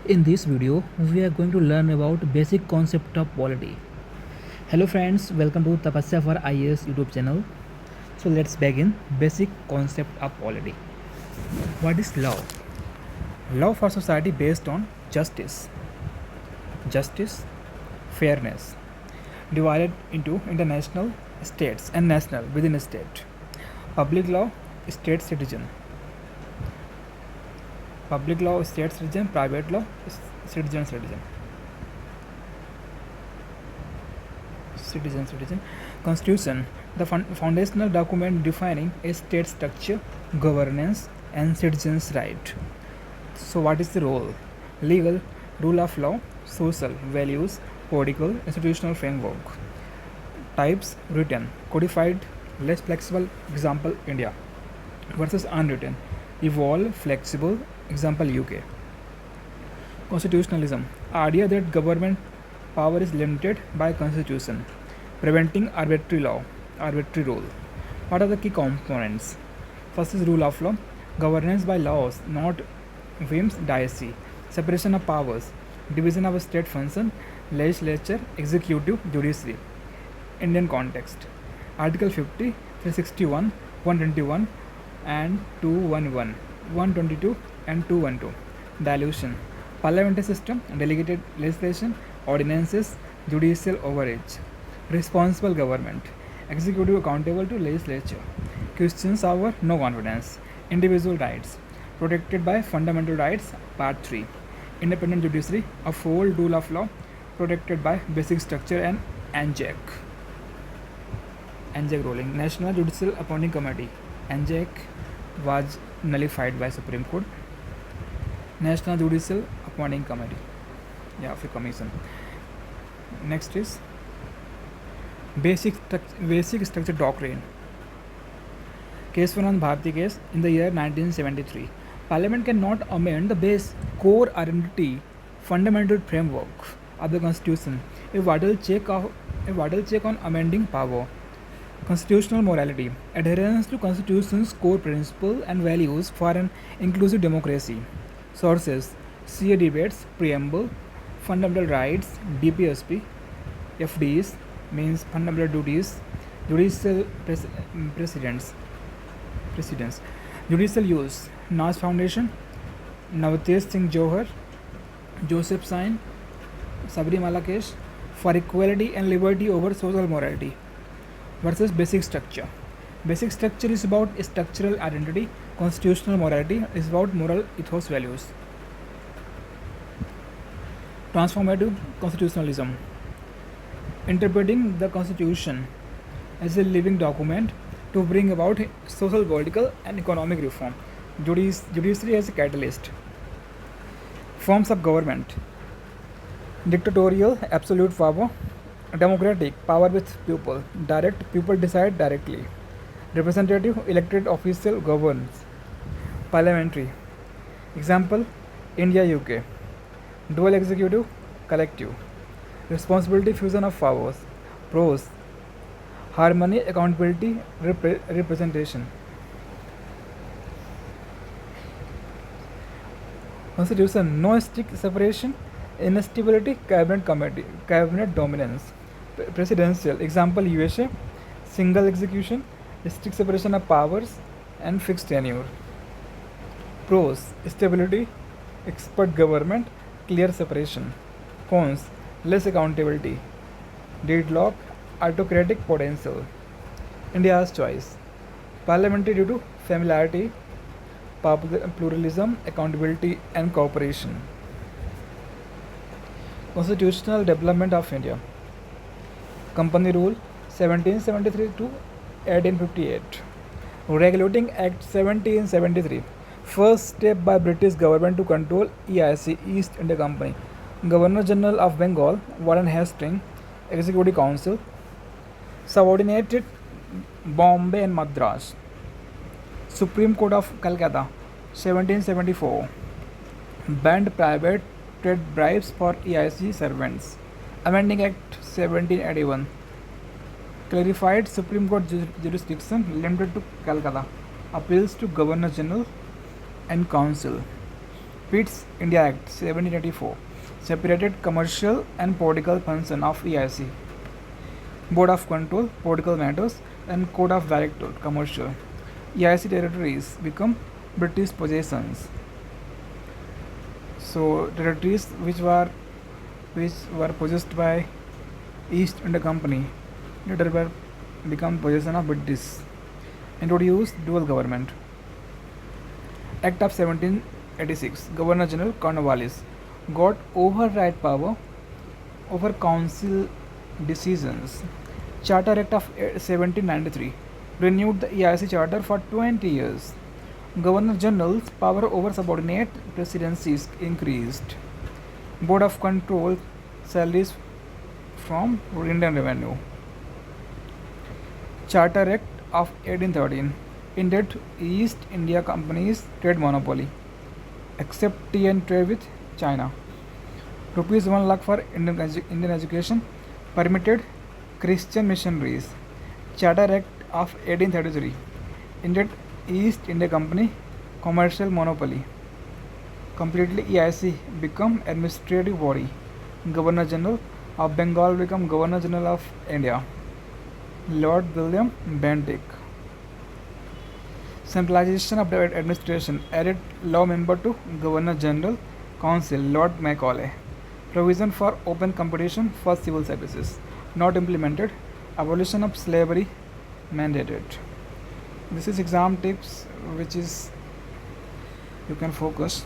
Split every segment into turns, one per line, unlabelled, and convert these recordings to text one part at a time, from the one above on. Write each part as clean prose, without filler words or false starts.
In this video, we are going to learn about basic concept of polity. Hello friends, welcome to Tapasya for IAS YouTube channel. So let's begin. Basic concept of polity. What is law? Law for society based on justice, fairness, divided into international, states, and national within a state. Public law, state citizen. Public law, state citizen. Private law, citizen. Constitution, the foundational document defining a state structure, governance, and citizens' right. So, what is the role? Legal, rule of law, social, values, political, institutional framework. Types, written, codified, less flexible, example India, versus unwritten, evolve, flexible, example UK. Constitutionalism, idea that government power is limited by constitution, preventing arbitrary rule. What are the key components? First is rule of law, governance by laws, not whims, diacy, separation of powers, division of state function, legislature, executive, judiciary. Indian context. Article 50, 361, 121 and 211, 122 and 212. Dilution. Parliamentary system, delegated legislation, ordinances, judicial overreach. Responsible government. Executive accountable to legislature. Questions over no confidence. Individual rights. Protected by fundamental rights, part 3. Independent judiciary, uphold rule of law, protected by basic structure and ANJAC. ANJAC ruling. National Judicial Appointing Committee. ANJAC was nullified by Supreme Court. National Judicial Appointing Committee. Commission. Next is basic structure doctrine. Keswanand Bharati case in the year 1973. Parliament cannot amend the base core identity fundamental framework of the Constitution. A vital check on amending power. Constitutional morality, adherence to Constitution's core principles and values for an inclusive democracy. Sources: CA debates, preamble, fundamental rights, DPSP, FDs means fundamental duties, judicial precedents, judicial use, Nas Foundation, Navtesh Singh Johar, Joseph Sain, Sabrimala case, for equality and liberty over social morality. Versus basic structure. Basic structure is about structural identity. Constitutional morality is about moral ethos values. Transformative constitutionalism. Interpreting the Constitution as a living document to bring about social, political, and economic reform. Judiciary as a catalyst. Forms of government. Dictatorial, absolute power. Democratic, power with people. Direct, people decide directly. Representative, elected official governs. Parliamentary. Example, India, UK. Dual executive, collective. Responsibility, fusion of powers. Pros: harmony, accountability, representation. Constitution, no strict separation. Instability, cabinet dominance. Presidential, example USA, single execution, strict separation of powers, and fixed tenure. Pros: stability, expert government, clear separation. Cons: less accountability, deadlock, autocratic potential. India's choice: parliamentary due to familiarity, pluralism, accountability, and cooperation. Constitutional development of India. Company Rule 1773 to 1858. Regulating Act 1773. First step by British government to control EIC, East India Company. Governor General of Bengal, Warren Hastings. Executive Council. Subordinated Bombay and Madras. Supreme Court of Calcutta 1774. Banned private trade bribes for EIC servants. Amending Act 1781. Clarified Supreme Court jurisdiction limited to Calcutta. Appeals to Governor General and Council. Pitt's India Act 1784 separated commercial and political function of EIC. Board of Control, Political Matters, and Code of Director, Commercial. EIC territories become British possessions. So territories which were possessed by East India Company later were become possession of British. Introduced dual government. Act of 1786. Governor General Cornwallis got override power over council decisions. Charter Act of 1793 renewed the EIC charter for 20 years. Governor General's power over subordinate presidencies increased. Board of Control salaries from Indian Revenue. Charter Act of 1813 ended East India Company's trade monopoly, except tea and trade with China. Rupees 1 lakh for Indian education, permitted Christian missionaries. Charter Act of 1833 ended East India Company commercial monopoly. Completely EIC become administrative body. Governor General of Bengal become Governor General of India. Lord William Bentinck. Centralization of the administration, added law member to Governor General Council, Lord Macaulay. Provision for open competition for civil services, not implemented. Abolition of slavery, mandated. This is exam tips which is you can focus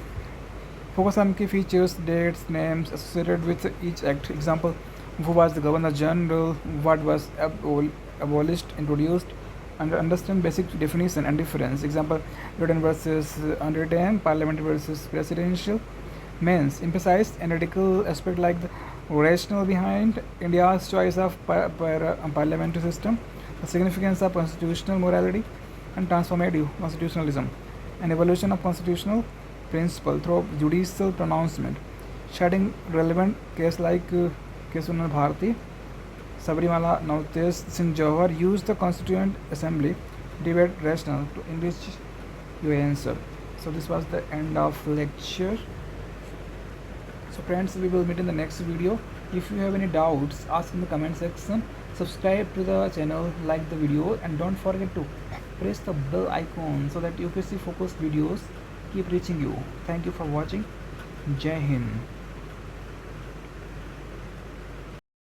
on key features, dates, names associated with each act. Example, who was the Governor General, what was abolished, introduced, and understand basic definition and difference. Example, written versus unwritten, parliamentary versus presidential. Means emphasize analytical aspect like the rationale behind India's choice of parliamentary system, the significance of constitutional morality and transformative constitutionalism, and evolution of constitutional principle through judicial pronouncement, citing relevant case like Kesunal Bharati, Sabrimala Navtesh Singh Johar used the Constituent Assembly debate rationale to enrich your answer. So this was the end of lecture. So friends, we will meet in the next video. If you have any doubts, ask in the comment section. Subscribe to the channel, like the video, and don't forget to press the bell icon so that UPSC focused videos keep reaching you. Thank you for watching. Jai Hind.